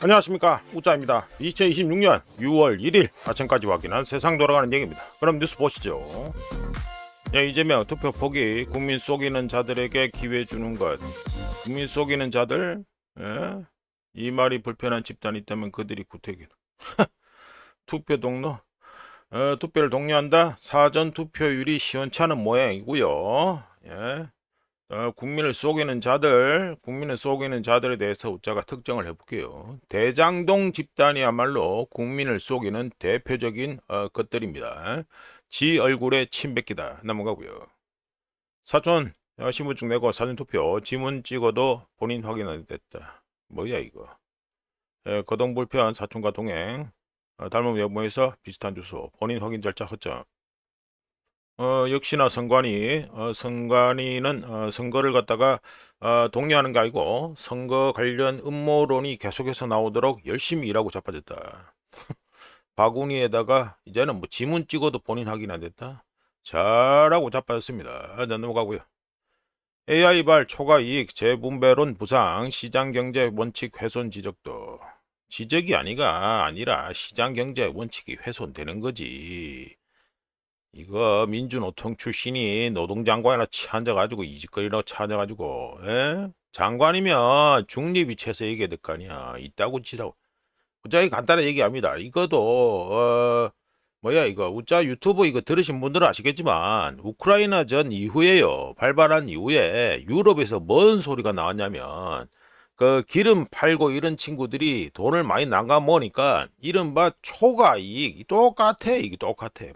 안녕하십니까, 우짜입니다. 2026년 6월 1일 아침까지 확인한 세상 돌아가는 얘기입니다. 그럼 뉴스 보시죠. 이재명 투표 포기, 국민 속이는 자들에게 기회 주는 것. 국민 속이는 자들, 이 말이 불편한 집단이 있다면 그들이 구태기. 투표 동로, 투표를 독려한다. 사전 투표율이 시원찮은 모양이고요. 국민을 속이는 자들에 대해서 우짜가 특정을 해볼게요. 대장동 집단이야말로 국민을 속이는 대표적인 것들입니다. 지 얼굴에 침 뱉기다. 넘어가고요. 사촌 신분증 내고 사전투표 지문 찍어도 본인 확인 안 됐다. 뭐야 이거. 거동불편 사촌과 동행, 닮은 외모에서 비슷한 주소, 본인 확인 절차 허점. 역시나 선관위는 선거를 갖다가 독려하는 게 아니고 선거 관련 음모론이 계속해서 나오도록 열심히 일하고 자빠졌다. 바구니에다가 이제는 뭐 지문 찍어도 본인 확인 안 됐다. 잘하고 자빠졌습니다. 넘어가고요. AI발 초과이익 재분배론 부상 시장경제 원칙 훼손 지적도. 지적이 아니라 시장경제 원칙이 훼손되는 거지. 이거 민주노총 출신이 노동장관이나 찾아가지고 이직거리라고 찾아가지고 장관이면 중립이 채서 얘기해야 될 거 아니야. 이따구 치다고. 우짜 간단히 얘기합니다. 이거도 뭐야 이거 우짜 유튜브 이거 들으신 분들은 아시겠지만 우크라이나 전 이후에요. 발발한 이후에 유럽에서 뭔 소리가 나왔냐면 그 기름 팔고 이런 친구들이 돈을 많이 남가 먹으니까 이른바 초과이익 이게 똑같아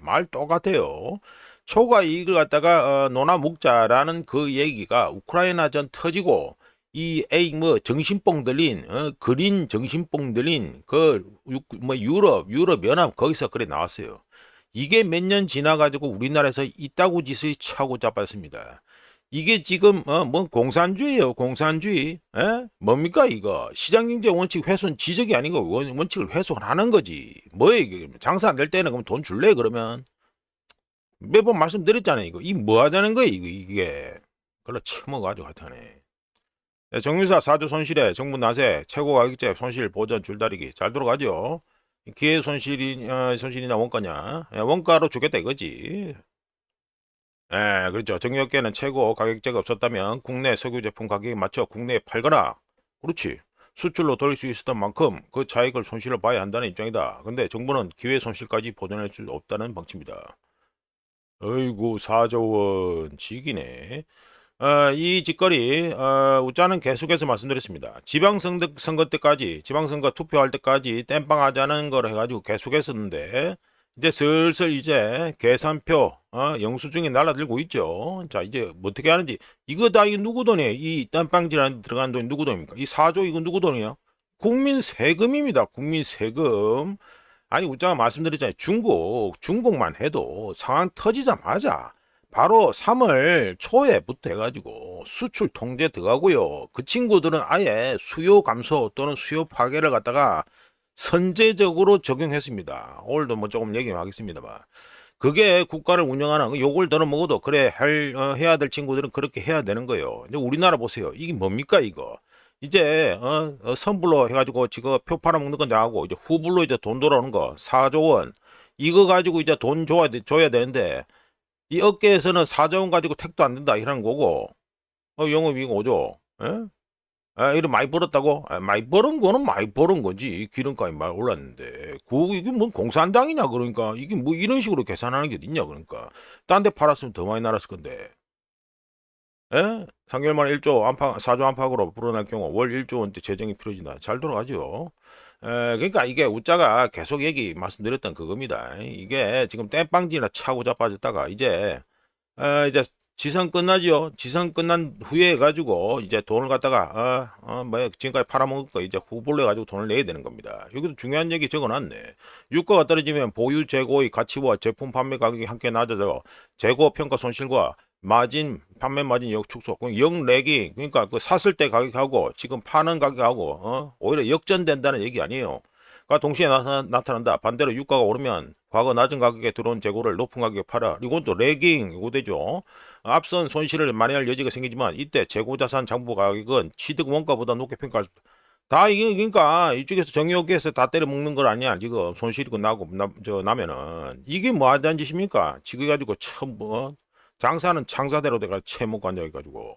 말 똑같아요. 초과이익을 갖다가 논아 먹자라는 그 얘기가 우크라이나전 터지고 이 뭐 정신뽕 들린 그린 정신뽕 들린 그 뭐 유럽 연합 거기서 그래 나왔어요. 이게 몇 년 지나가지고 우리나라에서 이따구 짓을 차고 자빠졌습니다. 이게 지금 뭐 공산주의예요. 공산주의. 뭡니까 이거. 시장경제 원칙 훼손 지적이 아니고 원칙을 훼손하는 거지. 뭐예요 이게. 장사 안 될 때는 그럼 돈 줄래 그러면. 몇 번 말씀드렸잖아요. 이거. 이 뭐 하자는 거예요 이게. 그걸로 처먹어가지고 하여튼에. 정유사 4조 손실에 정부 나세 최고 가격제 손실 보전 줄다리기 잘 돌아가죠. 기회 손실이나 원가냐. 원가로 주겠다 이거지. 그렇죠. 정유업계는 최고 가격제가 없었다면 국내 석유 제품 가격에 맞춰 국내에 팔거나, 그렇지. 수출로 돌릴 수 있었던 만큼 그 차익을 손실을 봐야 한다는 입장이다. 근데 정부는 기회 손실까지 보전할 수 없다는 방침이다. 어이구 4조 원 지기네. 이 짓거리 우짜는 계속해서 말씀드렸습니다. 지방선거 때까지 지방선거 투표할 때까지 땜빵하자는 걸 해가지고 계속했었는데 이제 슬슬 이제 계산표 영수증이 날라들고 있죠. 자 이제 어떻게 하는지 이거 다 이거 누구 돈이에요? 이 땜빵질한테 들어간 돈이 누구 돈입니까? 이 4조 이거 누구 돈이에요? 국민 세금입니다. 국민 세금. 아니 우짜가 말씀드렸잖아요. 중국만 해도 상황 터지자마자 바로 3월 초에부터 해가지고 수출 통제 들어가고요. 그 친구들은 아예 수요 감소 또는 수요 파괴를 갖다가 선제적으로 적용했습니다. 오늘도 뭐 조금 얘기하겠습니다만 그게 국가를 운영하는 요걸 들어 먹어도 그래 해야 될 친구들은 그렇게 해야 되는 거예요. 근데 우리나라 보세요. 이게 뭡니까 이거? 이제 선불로 해가지고 지금 표 팔아먹는 건 나하고 이제 후불로 이제 돈 돌아오는 거 4조 원 이거 가지고 이제 돈 줘야 되는데 이 업계에서는 4조 원 가지고 택도 안 된다 이러는 거고 영업이익 5조 이래 많이 벌었다고? 많이 벌은 거는 많이 벌은 거지. 기름값이 많이 올랐는데. 이게 뭐 공산당이냐, 그러니까. 이게 뭐 이런 식으로 계산하는 게 어딨냐, 그러니까. 딴 데 팔았으면 더 많이 날았을 건데. 3개월 만에 1조 안팎, 4조 안팎으로 불어날 경우 월 1조 원대 재정이 필요해진다. 잘 돌아가죠. 그러니까 이게 우짜가 계속 말씀드렸던 그겁니다. 이게 지금 땜빵지나 차고 자빠졌다가 이제 지선 끝나지요. 지선 끝난 후에 가지고 이제 돈을 갖다가 뭐 지금까지 팔아먹은 거 이제 후불로 해가지고 돈을 내야 되는 겁니다. 여기도 중요한 얘기 적어놨네. 유가가 떨어지면 보유 재고의 가치와 제품 판매 가격이 함께 낮아져 재고 평가 손실과 판매 마진 역축소, 역레깅, 그러니까 그 샀을 때 가격하고 지금 파는 가격하고 오히려 역전된다는 얘기 아니에요. 가 동시에 나타난다. 반대로 유가가 오르면 과거 낮은 가격에 들어온 재고를 높은 가격에 팔아. 이건 또 레깅 이거 되죠. 앞선 손실을 만회할 여지가 생기지만 이때 재고자산 장부 가격은 취득 원가보다 높게 평가할 다 이게 그러니까 이쪽에서 정유업계에서 다 때려 먹는 걸 아니야 지금 손실이 나고 나면은 이게 뭐 하자는 짓입니까? 지금 가지고 처음 뭐 장사는 장사대로 돼가 채목 관장해가지고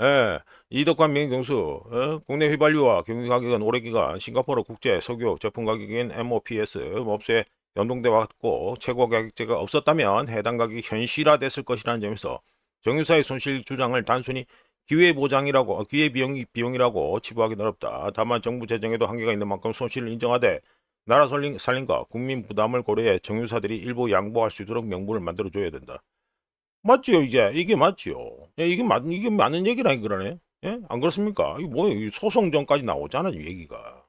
예, 이덕관 명경수 국내 휘발유와 경유 가격은 오래 기간 싱가포르 국제 석유 제품 가격인 MOPS 몹세 연동돼 왔고 최고 가격제가 없었다면 해당 가격이 현실화됐을 것이라는 점에서 정유사의 손실 주장을 단순히 기회 비용이라고 치부하기 어렵다. 다만 정부 재정에도 한계가 있는 만큼 손실을 인정하되 나라 살림과 국민 부담을 고려해 정유사들이 일부 양보할 수 있도록 명분을 만들어줘야 된다. 맞지요, 이게 맞지요. 예, 이게 맞는 얘기라니 그러네. 예? 안 그렇습니까? 이게 뭐예요? 소송전까지 나오잖아요, 얘기가.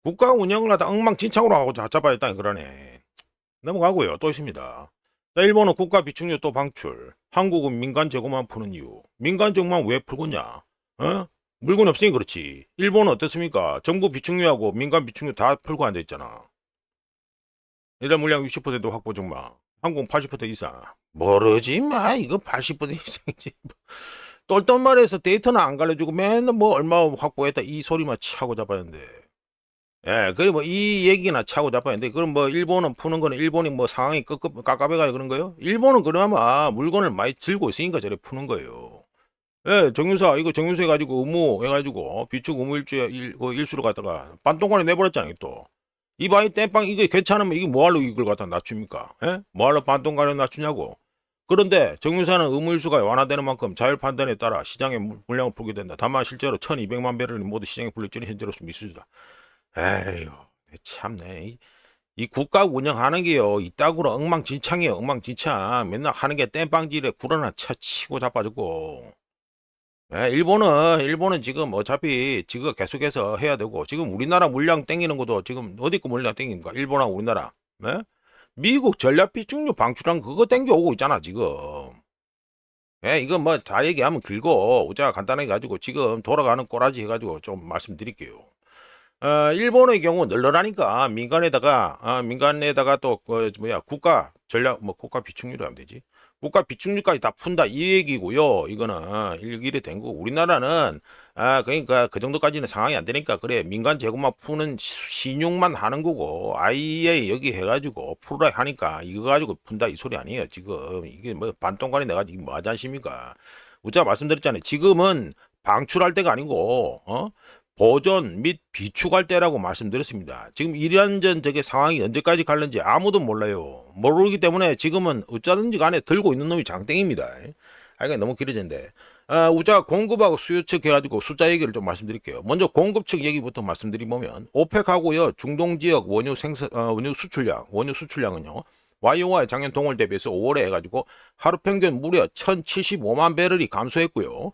국가 운영을 하다 엉망진창으로 하고 잡아야겠다니 그러네. 넘어가고요. 또 있습니다. 자, 일본은 국가 비축유 또 방출. 한국은 민간 재고만 푸는 이유. 민간 재고만 왜 풀겠냐? 어? 물건이 없으니 그렇지. 일본은 어떻습니까? 정부 비축유하고 민간 비축유 다 풀고 앉아있잖아. 예달 물량 60% 확보 정마. 항공 80% 이상. 모르지 마. 이거 80% 이상이지. 똘똘 말해서 데이터는 안 갈려주고 맨날 뭐 얼마 확보했다 이 소리만 차고 잡았는데. 예, 그리고 뭐 이 얘기나 차고 잡았는데 그럼 뭐 일본은 푸는 거는 일본이 뭐 상황이 깝깝해가지고 그런 거요? 일본은 그나마 물건을 많이 들고 있으니까 저래 푸는 거예요. 예, 정유사 이거 정유사 해가지고 의무 해가지고 비축 의무 그 일수로 갖다가 반동간에 내버렸잖아요 또. 이바이 땜빵 이거 괜찮으면 이게 뭐하러 이걸 갖다 낮춥니까? 예? 뭐하러 반동간에 낮추냐고. 그런데 정유사는 의무일수가 완화되는 만큼 자율 판단에 따라 시장에 물량을 풀게 된다. 다만 실제로 1200만 배럴이 모두 시장에 풀릴지는 현재로서 미수다. 에휴 참네. 이 국가 운영하는 게요 이따구로 엉망진창이에요. 엉망진창. 맨날 하는 게 땜빵질에 구라나 치고 자빠지고. 예, 일본은 지금 어차피 지금 계속해서 해야 되고 지금 우리나라 물량 땡기는 것도 지금 어디 거 물량 땡깁니까? 일본하고 우리나라. 예? 미국 전략 비축유 방출한 그거 땡겨 오고 있잖아 지금. 예, 이거 뭐 다 얘기하면 길고 우리가 간단하게 가지고 지금 돌아가는 꼬라지 해가지고 좀 말씀드릴게요. 일본의 경우 널널하니까 민간에다가 또 그 뭐야 국가 전략 뭐 국가 비축유로 하면 되지. 국가 비축유까지 다 푼다 이 얘기고요. 이거는 일일이 된 거고 우리나라는 그러니까 그 정도까지는 상황이 안 되니까 그래 민간 재고만 푸는 신용만 하는 거고 아예 여기 해가지고 풀어라 하니까 이거 가지고 푼다 이 소리 아니에요. 지금 이게 뭐 반동간에 내가 지금 뭐 하지 않습니까? 우리가 말씀드렸잖아요. 지금은 방출할 때가 아니고 보존 및 비축할 때라고 말씀드렸습니다. 지금 이런전 저게 상황이 언제까지 갈는지 아무도 몰라요. 모르기 때문에 지금은 어쩌든지 간에 들고 있는 놈이 장땡입니다. 이게 너무 길어진데. 우리가 공급하고 수요 측 해가지고 숫자 얘기를 좀 말씀드릴게요. 먼저 공급 측 얘기부터 말씀드리면 오펙하고요 중동 지역 원유 수출량은요. YOY 작년 동월 대비해서 5월에 해가지고 하루 평균 무려 1075만 배럴이 감소했고요.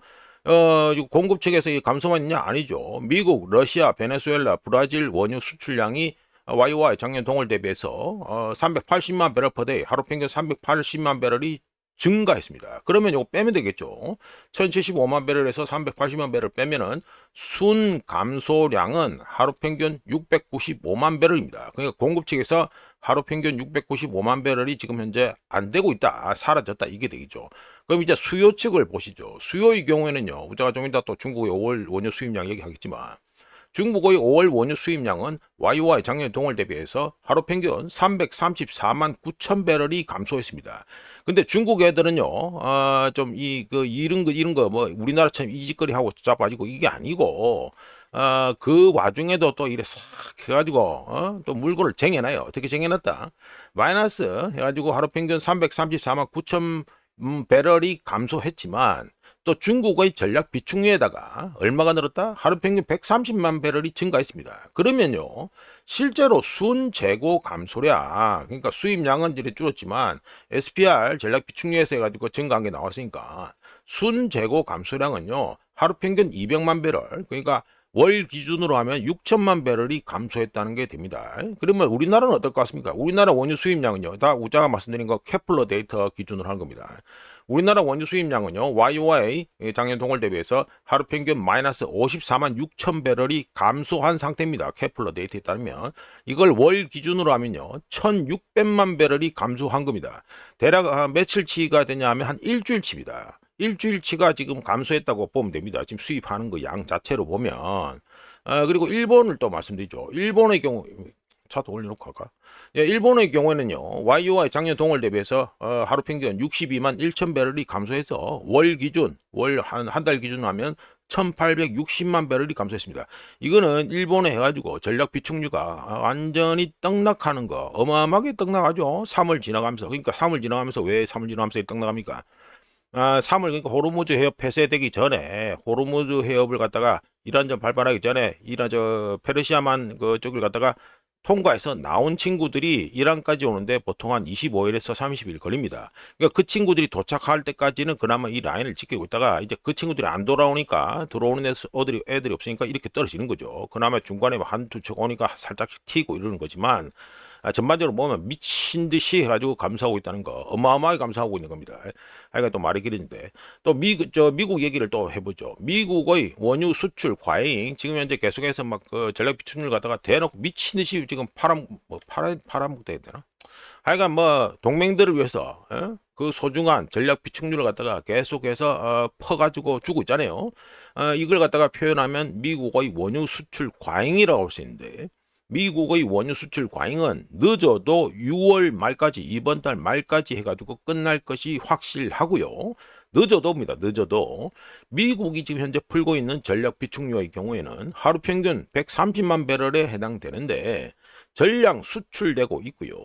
공급 측에서 이 감소만 있냐? 아니죠. 미국, 러시아, 베네수엘라, 브라질 원유 수출량이 YOY 작년 동월 대비해서 380만 배럴 퍼데이 하루 평균 380만 배럴이 증가했습니다. 그러면 이거 빼면 되겠죠. 1075만 배럴에서 380만 배럴 빼면은 순 감소량은 하루 평균 695만 배럴입니다. 그러니까 공급 측에서 하루 평균 695만 배럴이 지금 현재 안 되고 있다. 사라졌다. 이게 되겠죠. 그럼 이제 수요 측을 보시죠. 수요의 경우에는요. 우리가 좀 이따 또 중국의 5월 원유 수입량 얘기하겠지만 중국의 5월 원유 수입량은 YOY 작년 동월 대비해서 하루 평균 334만 9천 배럴이 감소했습니다. 근데 중국 애들은요, 좀 이런 거 뭐 우리나라처럼 이짓거리 하고 자빠지고 이게 아니고, 그 와중에도 또 이래 싹 해가지고, 또 물건을 쟁여놔요. 어떻게 쟁여놨다? 마이너스 해가지고 하루 평균 334만 9천 배럴이 감소했지만, 또 중국의 전략 비축유에다가 얼마가 늘었다? 하루 평균 130만 배럴이 증가했습니다. 그러면요, 실제로 순 재고 감소량, 그러니까 수입량은 이렇게 줄었지만 SPR 전략 비축유에서 해가지고 증가한 게 나왔으니까 순 재고 감소량은요, 하루 평균 200만 배럴, 그러니까 월 기준으로 하면 6천만 배럴이 감소했다는 게 됩니다. 그러면 우리나라는 어떨 것 같습니까? 우리나라 원유 수입량은요, 다 우자가 말씀드린 거 케플러 데이터 기준으로 하는 겁니다. 우리나라 원유 수입량은요, YOY 작년 동월 대비해서 하루 평균 마이너스 54만 6천 배럴이 감소한 상태입니다. 케플러 데이터에 따르면 이걸 월 기준으로 하면요, 1,600만 배럴이 감소한 겁니다. 대략 며칠치가 되냐 하면 한 일주일치입니다. 일주일치가 지금 감소했다고 보면 됩니다. 지금 수입하는 거 양 자체로 보면. 그리고 일본을 또 말씀드리죠. 일본의 경우 차트 올려놓고 할까? 예, 일본의 경우에는요, YOY 작년 동월 대비해서 하루 평균 62만 1천 배럴이 감소해서 월 기준, 한 달 기준으로 하면 1860만 배럴이 감소했습니다. 이거는 일본에 해가지고 전력 비축유가 완전히 떡락하는 거, 어마어마하게 떡락하죠. 3월 지나가면서. 그러니까 3월 지나가면서 왜 3월 지나가면서 떡락합니까? 3월 그러니까 호르무즈 해협 폐쇄되기 전에 호르무즈 해협을 갖다가 이란전 발발하기 전에 이란 저 페르시아만 그쪽을 갖다가 통과해서 나온 친구들이 이란까지 오는데 보통 한 25일에서 30일 걸립니다. 그러니까 그 친구들이 도착할 때까지는 그나마 이 라인을 지키고 있다가 이제 그 친구들이 안 돌아오니까 들어오는 애들이 없으니까 이렇게 떨어지는 거죠. 그나마 중간에 한두 척 오니까 살짝 튀고 이러는 거지만 전반적으로 보면 미친 듯이 해가지고 감사하고 있다는 거, 어마어마하게 감사하고 있는 겁니다. 하여간 또 말이 길어진데 또 미국 얘기를 또 해보죠. 미국의 원유 수출 과잉 지금 현재 계속해서 막 그 전력 비축률 갖다가 대놓고 미친 듯이 지금 팔아먹다 해야 되나? 하여간 뭐 동맹들을 위해서 그 소중한 전략 비축률을 갖다가 계속해서 퍼가지고 주고 있잖아요. 이걸 갖다가 표현하면 미국의 원유 수출 과잉이라고 할 수 있는데 미국의 원유 수출 과잉은 늦어도 6월 말까지 이번 달 말까지 해가지고 끝날 것이 확실하고요. 늦어도입니다. 늦어도 미국이 지금 현재 풀고 있는 전력 비축유의 경우에는 하루 평균 130만 배럴에 해당되는데 전량 수출되고 있고요.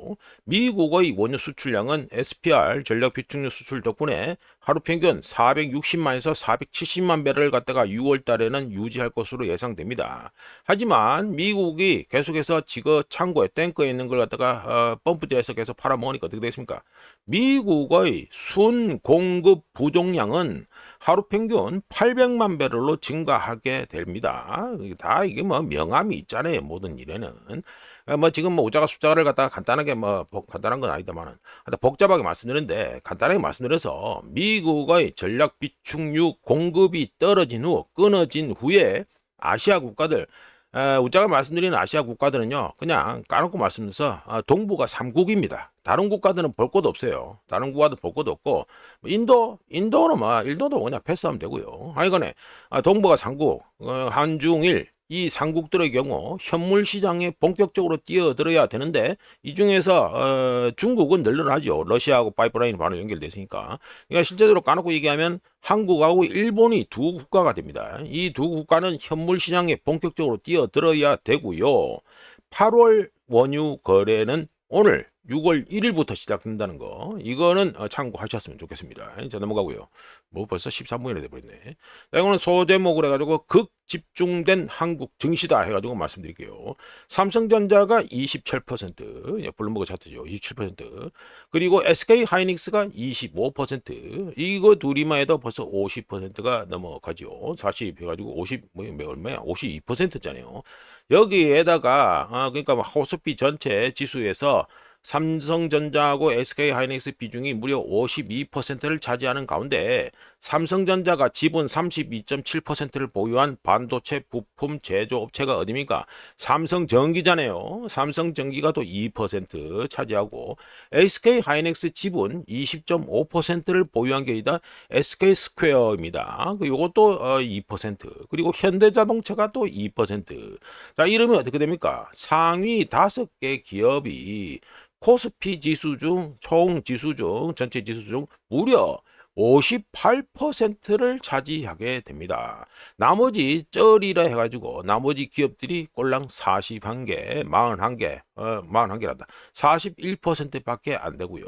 미국의 원유 수출량은 SPR 전력 비축유 수출 덕분에 하루 평균 460만에서 470만 배럴을 갖다가 6월 달에는 유지할 것으로 예상됩니다. 하지만 미국이 계속해서 지거 창고에 탱크에 있는 걸 갖다가 펌프질해서 계속 팔아먹으니까 어떻게 되겠습니까? 미국의 순 공급 부족량은 하루 평균 800만 배럴로 증가하게 됩니다. 다 이게 뭐 명암이 있잖아요. 모든 일에는. 뭐 지금 뭐 우자가 숫자를 갖다가 간단하게 뭐 간단한 건 아니다만은 복잡하게 말씀드리는데 간단하게 말씀드려서 미국의 전략 비축유 공급이 떨어진 후 끊어진 후에 아시아 국가들 우자가 말씀드리는 아시아 국가들은요 그냥 까놓고 말씀드려서 동북아 3국입니다. 다른 국가들은 볼 것도 없어요. 다른 국가도 볼 것도 없고 인도는 뭐 인도도 그냥 패스하면 되고요. 하여간에 동북아 3국 한중일 이 삼국들의 경우 현물 시장에 본격적으로 뛰어들어야 되는데 이 중에서 중국은 널널하죠. 러시아하고 파이프라인이 바로 연결됐으니까. 그러니까 실제로 까놓고 얘기하면 한국하고 일본이 두 국가가 됩니다. 이 두 국가는 현물 시장에 본격적으로 뛰어들어야 되고요. 8월 원유 거래는 오늘 6월 1일부터 시작된다는 거 이거는 참고하셨으면 좋겠습니다. 자 넘어가고요. 뭐 벌써 13분이나 돼버렸네. 자, 이거는 소제목을 해가지고 극집중된 한국 증시다 해가지고 말씀드릴게요. 삼성전자가 27%, 블룸버그 차트죠. 27%. 그리고 SK하이닉스가 25%. 이거 둘이만 해도 벌써 50%가 넘어가죠. 40 해가지고 50, 얼마야? 52%잖아요. 여기에다가 그러니까 호스피 전체 지수에서 삼성전자하고 SK하이닉스 비중이 무려 52%를 차지하는 가운데 삼성전자가 지분 32.7%를 보유한 반도체 부품 제조업체가 어디입니까? 삼성전기잖아요. 삼성전기가 또 2% 차지하고 SK하이닉스 지분 20.5%를 보유한 게 아니라 SK스퀘어입니다. 이것도 2% 그리고 현대자동차가 또 2%. 자 이러면 어떻게 됩니까? 상위 5개 기업이 코스피 지수 중, 총 지수 중, 전체 지수 중 무려 58%를 차지하게 됩니다. 나머지 쩔이라 해가지고 나머지 기업들이 꼴랑 41개, 41개, 41개란다. 41%밖에 안 되고요.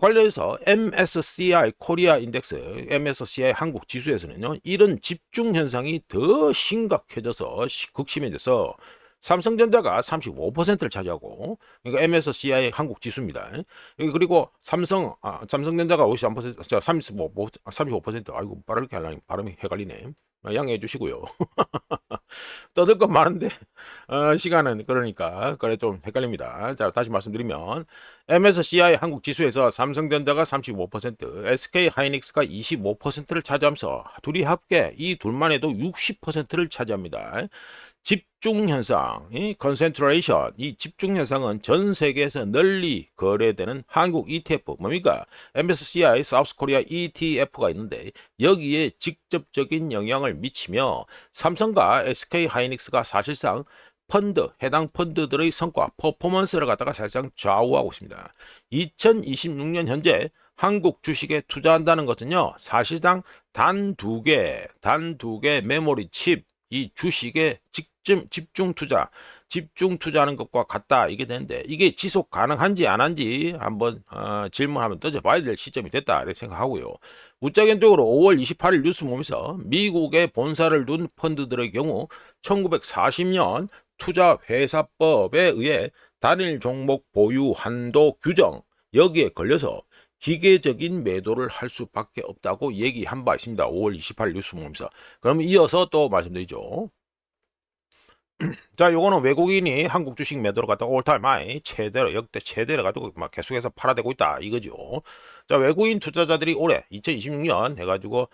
관련해서 MSCI 코리아 인덱스, MSCI 한국 지수에서는요, 이런 집중 현상이 더 심각해져서 극심해져서 삼성전자가 35%를 차지하고 그러니까 MSCI 한국 지수입니다. 그리고 삼성전자가 53%, 35%, 아이고 빠르게 하려니 발음이 헷갈리네. 양해해 주시고요. 떠들 건 많은데 시간은 그러니까 그래 좀 헷갈립니다. 자 다시 말씀드리면 MSCI 한국 지수에서 삼성전자가 35%, SK하이닉스가 25%를 차지하면서 둘이 합계 이 둘만 해도 60%를 차지합니다. 집중 현상, 이 concentration, 이 집중 현상은 전 세계에서 널리 거래되는 한국 ETF, 뭡니까? MSCI 사우스 코리아 ETF가 있는데 여기에 직접적인 영향을 미치며 삼성과 SK 하이닉스가 사실상 해당 펀드들의 성과, 퍼포먼스를 갖다가 사실상 좌우하고 있습니다. 2026년 현재 한국 주식에 투자한다는 것은요, 사실상 단 두 개 메모리 칩, 이 주식에 집중 투자하는 것과 같다 이게 되는데 이게 지속 가능한지 안 한지 한번 질문하면 떠져봐야 될 시점이 됐다 이렇게 생각하고요. 우짜견적으로 5월 28일 뉴스 보면서 미국에 본사를 둔 펀드들의 경우 1940년 투자회사법에 의해 단일 종목 보유 한도 규정 여기에 걸려서 기계적인 매도를 할 수밖에 없다고 얘기한 바 있습니다. 5월 28일 뉴스 보면서. 그럼 이어서 또 말씀드리죠. 자, 요거는 외국인이 한국 주식 매도를 갖다가 올타임 하이 최대로 역대 최대를 가지고 막 계속해서 팔아대고 있다 이거죠. 자, 외국인 투자자들이 올해 2026년 해가지고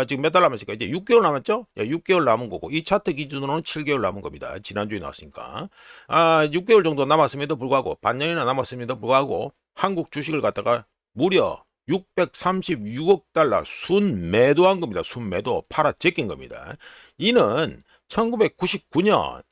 지금 몇 달 남았으니까 이제 6개월 남았죠? 6개월 남은 거고 이 차트 기준으로는 7개월 남은 겁니다. 지난주에 나왔으니까 6개월 정도 남았음에도 불구하고 반년이나 남았음에도 불구하고 한국 주식을 갖다가 무려 636억 달러 순매도한 겁니다. 순매도 팔아 제낀 겁니다. 이는 1999년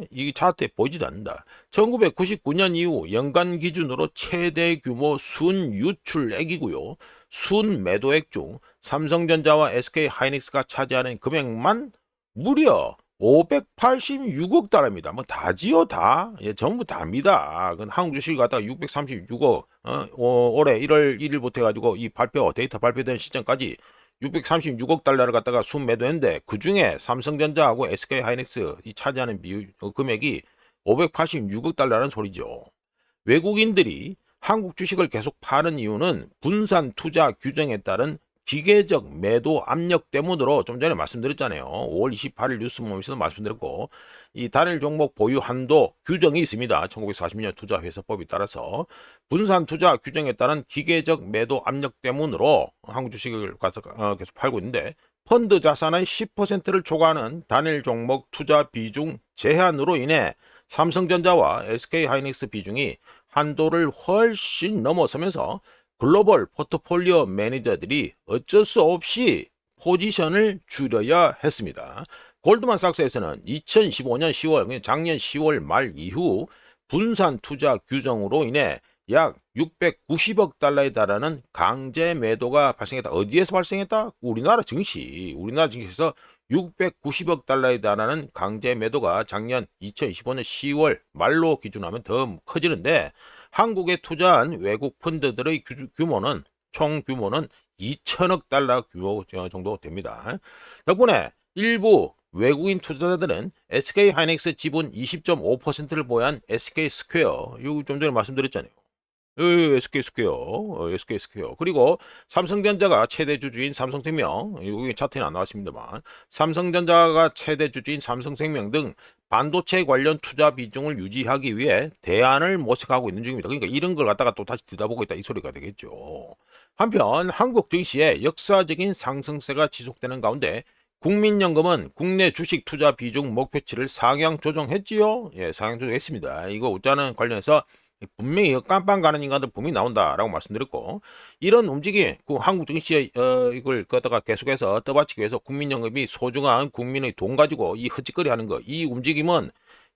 이 차트에 보이지도 않는다. 1999년 이후 연간 기준으로 최대 규모 순유출액이고요. 순매도액 중 삼성전자와 SK 하이닉스가 차지하는 금액만 무려 586억 달러입니다. 뭐 다지요 다. 예, 전부 다입니다. 한국 주식을 갖다가 636억 올해 1월 1일부터 해가지고 이 데이터 발표된 시점까지 636억 달러를 갖다가 순매도했는데 그 중에 삼성전자하고 SK 하이닉스 이 차지하는 금액이 586억 달러라는 소리죠. 외국인들이 한국 주식을 계속 파는 이유는 분산 투자 규정에 따른 기계적 매도 압력 때문으로 좀 전에 말씀드렸잖아요. 5월 28일 뉴스 모임에서도 말씀드렸고 이 단일 종목 보유 한도 규정이 있습니다. 1940년 투자회사법에 따라서 분산 투자 규정에 따른 기계적 매도 압력 때문으로 한국 주식을 가서 계속 팔고 있는데 펀드 자산의 10%를 초과하는 단일 종목 투자 비중 제한으로 인해 삼성전자와 SK 하이닉스 비중이 한도를 훨씬 넘어서면서 글로벌 포트폴리오 매니저들이 어쩔 수 없이 포지션을 줄여야 했습니다. 골드만삭스에서는 2015년 10월, 작년 10월 말 이후 분산 투자 규정으로 인해 약 690억 달러에 달하는 강제 매도가 발생했다. 어디에서 발생했다? 우리나라 증시에서 690억 달러에 달하는 강제 매도가 작년 2025년 10월 말로 기준하면 더 커지는데 한국에 투자한 외국 펀드들의 규모는 총 규모는 2천억 달러 규모 정도 됩니다. 덕분에 일부 외국인 투자자들은 SK 하이닉스 지분 20.5%를 보유한 SK 스퀘어, 이거 좀 전에 말씀드렸잖아요. SK 스퀘어. 그리고 삼성전자가 최대 주주인 삼성생명, 여기 차트에 안 나왔습니다만, 삼성전자가 최대 주주인 삼성생명 등 반도체 관련 투자 비중을 유지하기 위해 대안을 모색하고 있는 중입니다. 그러니까 이런 걸 갖다가 또 다시 들여다보고 있다 이 소리가 되겠죠. 한편 한국 증시의 역사적인 상승세가 지속되는 가운데 국민연금은 국내 주식 투자 비중 목표치를 상향 조정했지요. 예, 상향 조정했습니다. 이거 웃자는 관련해서 분명히 깜빵 가는 인간들 분명히 나온다라고 말씀드렸고 이런 움직임 한국 증시에 이걸 갖다가 계속해서 떠받치기 위해서 국민연금이 소중한 국민의 돈 가지고 이 헛짓거리 하는 거 이 움직임은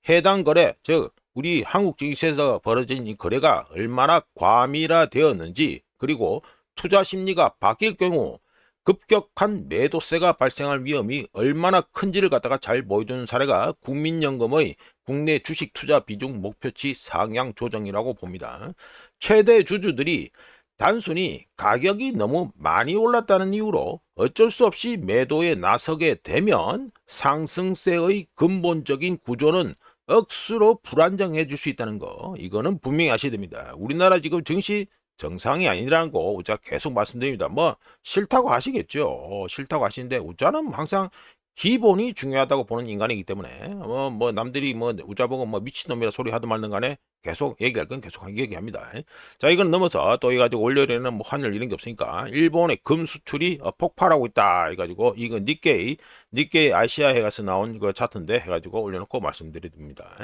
해당 거래 즉 우리 한국 증시에서 벌어진 이 거래가 얼마나 과밀화되었는지 그리고 투자 심리가 바뀔 경우 급격한 매도세가 발생할 위험이 얼마나 큰지를 갖다가 잘 보여주는 사례가 국민연금의 국내 주식 투자 비중 목표치 상향 조정이라고 봅니다. 최대 주주들이 단순히 가격이 너무 많이 올랐다는 이유로 어쩔 수 없이 매도에 나서게 되면 상승세의 근본적인 구조는 억수로 불안정해질 수 있다는 거 이거는 분명히 아셔야 됩니다. 우리나라 지금 증시 정상이 아니라는 거 우자 계속 말씀드립니다. 뭐 싫다고 하시겠죠. 싫다고 하시는데 우자는 항상 기본이 중요하다고 보는 인간이기 때문에 뭐 남들이 뭐 우자보고 뭐 미친놈이라 소리 하든 말든 간에 계속 얘기할 건 계속 얘기합니다. 자, 이건 넘어서 또 해가지고 월요일에는 뭐 환율 이런 게 없으니까 일본의 금 수출이 폭발하고 있다 해가지고 이거 니케이 아시아에 가서 나온 그 차트인데 해가지고 올려놓고 말씀드립니다.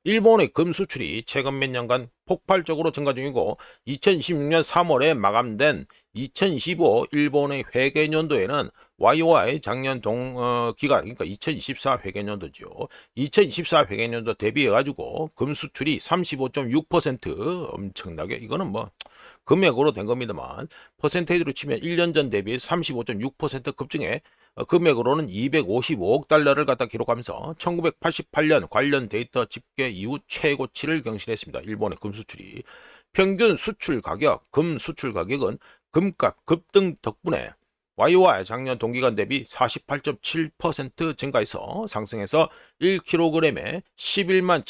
일본의 금 수출이 최근 몇 년간 폭발적으로 증가 중이고 2026년 3월에 마감된 2025 일본의 회계년도에는 YOY 작년 기간 그러니까 2024 회계년도죠. 2024 회계년도 대비해 가지고 금 수출이 35.6% 엄청나게 이거는 뭐 금액으로 된 겁니다만 퍼센테이지로 치면 1년 전 대비 35.6% 급증해 금액으로는 255억 달러를 갖다 기록하면서 1988년 관련 데이터 집계 이후 최고치를 경신했습니다. 일본의 금 수출이. 평균 수출 가격, 금 수출 가격은 금값 급등 덕분에 YOY 작년 동기간 대비 48.7% 증가해서 상승해서 1kg에 11만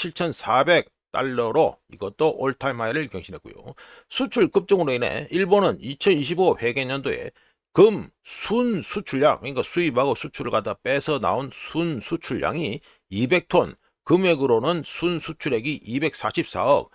7,400달러로 이것도 올타임 하이를 경신했고요. 수출 급증으로 인해 일본은 2025 회계년도에 금 순 수출량 그러니까 수입하고 수출을 갖다 빼서 나온 순 수출량이 200톤 금액으로는 순 수출액이 244억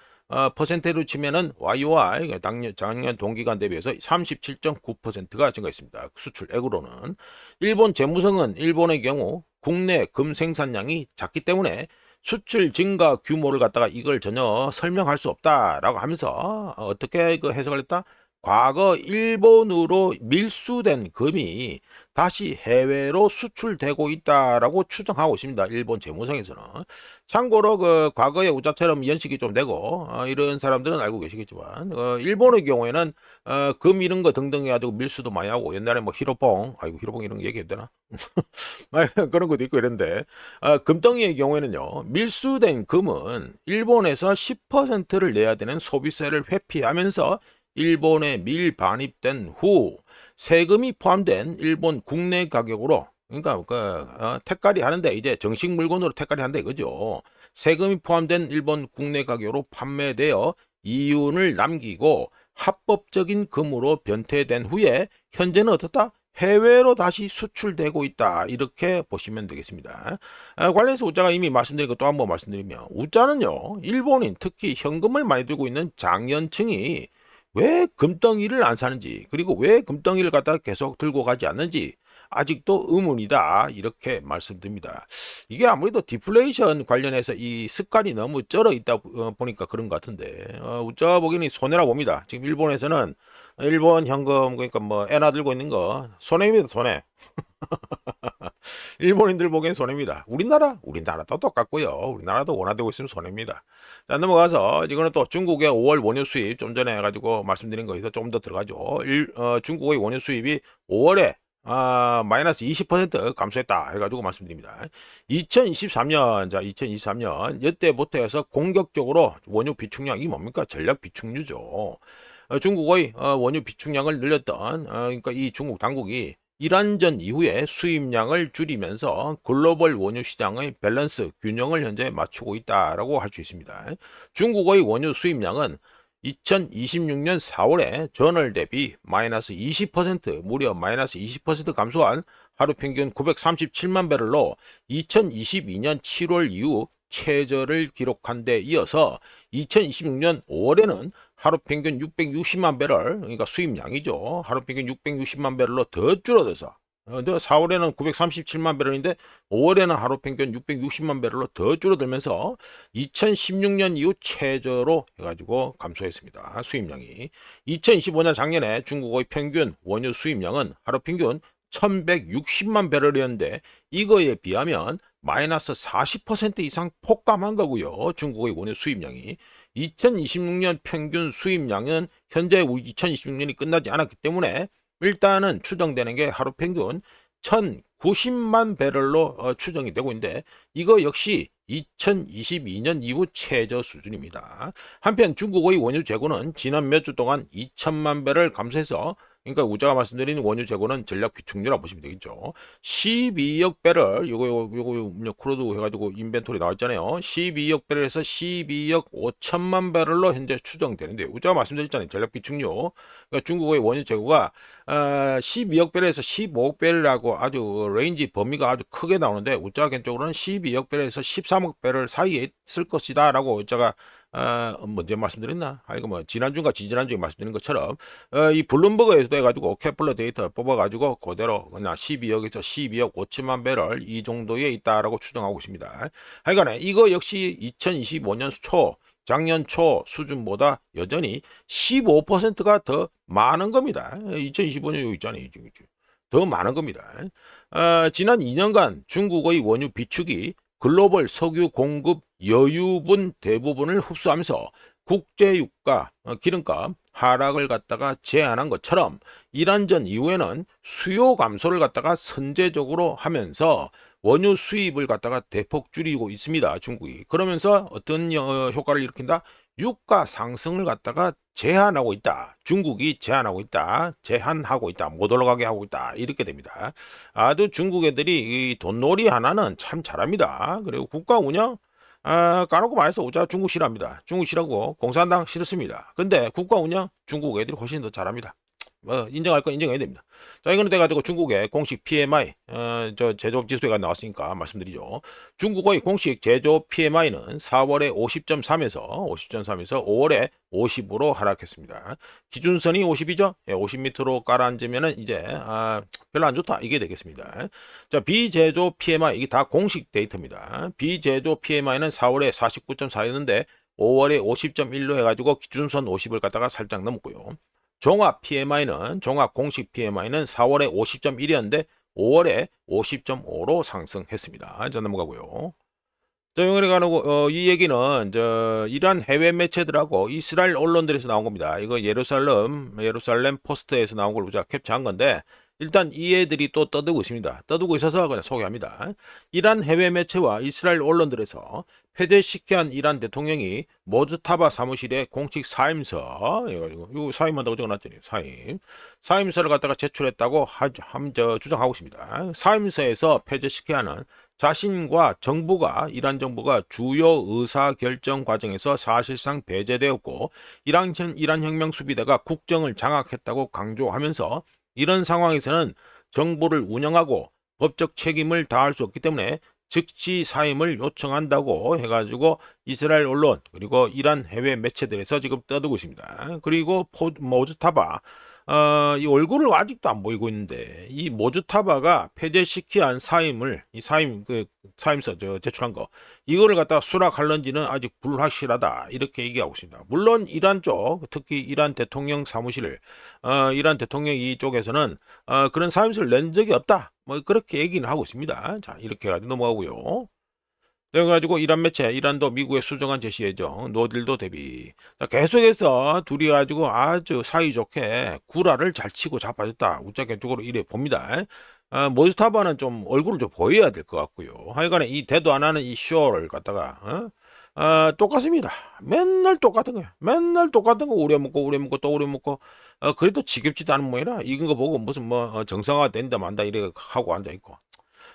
퍼센트로 치면은 YOY 작년 동기간 대비해서 37.9%가 증가했습니다. 수출액으로는 일본 재무성은 일본의 경우 국내 금 생산량이 작기 때문에 수출 증가 규모를 갖다가 이걸 전혀 설명할 수 없다라고 하면서 어떻게 그 해석을 했다? 과거 일본으로 밀수된 금이 다시 해외로 수출되고 있다라고 추정하고 있습니다. 일본 재무성에서는. 참고로 그 과거에 우자처럼 연식이 좀 되고 이런 사람들은 알고 계시겠지만 일본의 경우에는 금 이런 거 등등 해가지고 밀수도 많이 하고 옛날에 뭐 히로뽕 아이고 히로뽕 이런 거 얘기해도 되나? 그런 것도 있고 이런데 금덩이의 경우에는요 밀수된 금은 일본에서 10%를 내야 되는 소비세를 회피하면서 일본에 밀반입된 후 세금이 포함된 일본 국내 가격으로 그러니까 택가리 하는데 이제 정식 물건으로 택가리 한다 이거죠. 세금이 포함된 일본 국내 가격으로 판매되어 이윤을 남기고 합법적인 금으로 변태된 후에 현재는 어떻다? 해외로 다시 수출되고 있다 이렇게 보시면 되겠습니다. 관련해서 우자가 이미 말씀드린 거 또 한번 말씀드리면 우자는요 일본인 특히 현금을 많이 들고 있는 장년층이 왜 금덩이를 안 사는지 그리고 왜 금덩이를 갖다 계속 들고 가지 않는지 아직도 의문이다 이렇게 말씀드립니다. 이게 아무래도 디플레이션 관련해서 이 습관이 너무 쩔어 있다 보니까 그런 것 같은데 우짜 보기에는 손해라 봅니다. 지금 일본에서는 일본 현금 그러니까 뭐 엔화 들고 있는 거 손해입니다. 손해. 일본인들 보기엔 손해입니다. 우리나라도 똑같고요. 우리나라도 원화되고 있으면 손해입니다. 자, 넘어가서 이거는 또 중국의 5월 원유 수입 좀 전에 해가지고 말씀드린 거에서 좀 더 들어가죠. 중국의 원유 수입이 5월에 마이너스 20% 감소했다 해가지고 말씀드립니다. 2023년, 자, 2023년, 이때부터 해서 공격적으로 원유 비축량이 뭡니까? 전략 비축유죠. 중국의 원유 비축량을 늘렸던, 그러니까 이 중국 당국이 이란전 이후에 수입량을 줄이면서 글로벌 원유 시장의 밸런스, 균형을 현재 맞추고 있다라고 할 수 있습니다. 중국의 원유 수입량은 2026년 4월에 전월 대비 마이너스 20% 무려 마이너스 20% 감소한 하루 평균 937만 배럴로 2022년 7월 이후 최저를 기록한 데 이어서 2026년 5월에는 하루 평균 660만 배럴 그러니까 수입량이죠. 하루 평균 660만 배럴로 더 줄어들어서 4월에는 937만 배럴인데 5월에는 하루 평균 660만 배럴로 더 줄어들면서 2016년 이후 최저로 해가지고 감소했습니다. 수입량이. 2025년 작년에 중국의 평균 원유 수입량은 하루 평균 1160만 배럴이었는데 이거에 비하면 마이너스 40% 이상 폭감한 거고요. 중국의 원유 수입량이. 2026년 평균 수입량은 현재 2026년이 끝나지 않았기 때문에 일단은 추정되는 게 하루 평균 1090만 배럴로 추정이 되고 있는데 이거 역시 2022년 이후 최저 수준입니다. 한편 중국의 원유 재고는 지난 몇 주 동안 2천만 배럴 감소해서 그러니까 우자가 말씀드린 원유 재고는 전략 비축유라고 보시면 되겠죠. 12억 배럴 요거 크루드 해가지고 인벤토리 나와 있잖아요. 12억 배럴에서 12억 5천만 배럴로 현재 추정되는데 우자가 말씀드렸잖아요. 전략 비축유. 그러니까 중국의 원유 재고가 12억 배럴에서 15억 배럴하고 아주 레인지 범위가 아주 크게 나오는데 우자가 개인적으로는 12억 배럴에서 13억 배럴 사이에 있을 것이다라고 우자가 먼저 말씀드렸나? 이거 뭐 지난주인가 지지난주에 말씀드린 것처럼 이 블룸버그에서도 해가지고 케플러 데이터 뽑아가지고 그대로 그냥 12억에서 12억 5천만 배럴 이 정도에 있다라고 추정하고 있습니다. 하여간에 이거 역시 2025년 초 작년 초 수준보다 여전히 15%가 더 많은 겁니다. 2025년 여기 있잖아요. 더 많은 겁니다. 지난 2년간 중국의 원유 비축이 글로벌 석유 공급 여유분 대부분을 흡수하면서 국제유가, 기름값 하락을 갖다가 제한한 것처럼 이란전 이후에는 수요 감소를 갖다가 선제적으로 하면서 원유 수입을 갖다가 대폭 줄이고 있습니다. 중국이. 그러면서 어떤 효과를 일으킨다? 유가 상승을 갖다가 제한하고 있다. 중국이 제한하고 있다. 제한하고 있다. 못 올라가게 하고 있다. 이렇게 됩니다. 아주 중국 애들이 이 돈놀이 하나는 참 잘합니다. 그리고 국가 운영 까놓고 말해서 우자 중국 싫어합니다. 중국 싫어하고 공산당 싫습니다. 근데 국가 운영 중국 애들이 훨씬 더 잘합니다. 뭐 인정할 건 인정해야 됩니다. 자, 이거는 돼가지고 중국의 공식 PMI 저 제조업 지수가 나왔으니까 말씀드리죠. 중국의 공식 제조업 PMI는 4월에 50.3에서 5월에 50으로 하락했습니다. 기준선이 50이죠. 50 밑으로 깔아앉으면은 이제 별로 안 좋다 이게 되겠습니다. 자, 비제조 PMI 이게 다 공식 데이터입니다. 비제조 PMI는 4월에 49.4였는데 5월에 50.1로 해가지고 기준선 50을 갖다가 살짝 넘었고요. 종합 PMI는 종합 공식 PMI는 4월에 50.1이었는데 5월에 50.5로 상승했습니다. 자, 넘어가고요. 자, 이 얘기는 이란 해외 매체들하고 이스라엘 언론들에서 나온 겁니다. 이거 예루살렘 포스트에서 나온 걸 우리가 캡처한 건데 일단 이 애들이 또 떠들고 있습니다. 떠들고 있어서 그냥 소개합니다. 이란 해외 매체와 이스라엘 언론들에서 폐쇄시킨 이란 대통령이 모즈타바 사무실에 공식 사임서 이거 사임한다고 적어놨잖아요. 사임서를 갖다가 제출했다고 주장하고 있습니다. 사임서에서 폐쇄시켜야 하는 자신과 정부가 이란 정부가 주요 의사 결정 과정에서 사실상 배제되었고 이란 혁명 수비대가 국정을 장악했다고 강조하면서 이런 상황에서는 정부를 운영하고 법적 책임을 다할 수 없기 때문에 즉시 사임을 요청한다고 해가지고 이스라엘 언론 그리고 이란 해외 매체들에서 지금 떠들고 있습니다. 그리고 모즈타바 이 얼굴을 아직도 안 보이고 있는데 이 모즈타바가 폐쇄시키한 사임서 제출한 거 이거를 갖다가 수락할런지는 아직 불확실하다 이렇게 얘기하고 있습니다. 물론 이란 쪽 특히 이란 대통령 사무실 이란 대통령 이쪽에서는 그런 사임서를 낸 적이 없다 뭐 그렇게 얘기는 하고 있습니다. 자, 이렇게 가지고 넘어가고요. 그래가지고 이란 매체, 이란도 미국의 수정한 제시 예정, 노딜도 대비. 자, 계속해서 둘이 가지고 아주 사이좋게 구라를 잘 치고 자빠졌다. 우짜개쪽으로 이래 봅니다. 모스타바는 좀 얼굴을 좀 보여야 될 것 같고요. 하여간에 이 대도 안 하는 이 쇼를 갖다가 똑같습니다. 맨날 똑같은 거야. 맨날 똑같은 거 우려먹고 또 우려먹고 그래도 지겹지도 않은 모양이라 이건 거 보고 무슨 뭐 정상화 된다 만다 이래 하고 앉아있고.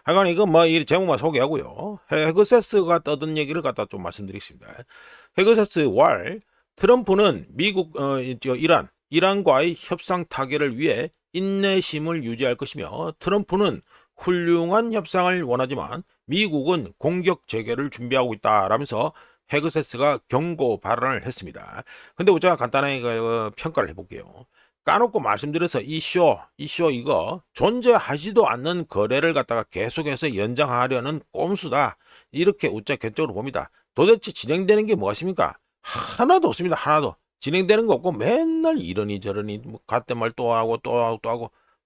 하여간 이거 뭐 이 제목만 소개하고요. 헤그세스가 떠든 얘기를 갖다 좀 말씀드리겠습니다. 헤그세스 왈 트럼프는 미국 이란과의 협상 타결을 위해 인내심을 유지할 것이며 트럼프는 훌륭한 협상을 원하지만 미국은 공격 재개를 준비하고 있다라면서 헤그세스가 경고 발언을 했습니다. 근데 우리가 간단하게 평가를 해볼게요. 까놓고 말씀드려서 이쇼 이거 존재하지도 않는 거래를 갖다가 계속해서 연장하려는 꼼수다. 이렇게 우짜 개적으로 봅니다. 도대체 진행되는 게 무엇입니까? 하나도 없습니다. 하나도. 진행되는 거 없고 맨날 이러니 저러니 뭐 같은 말 또 하고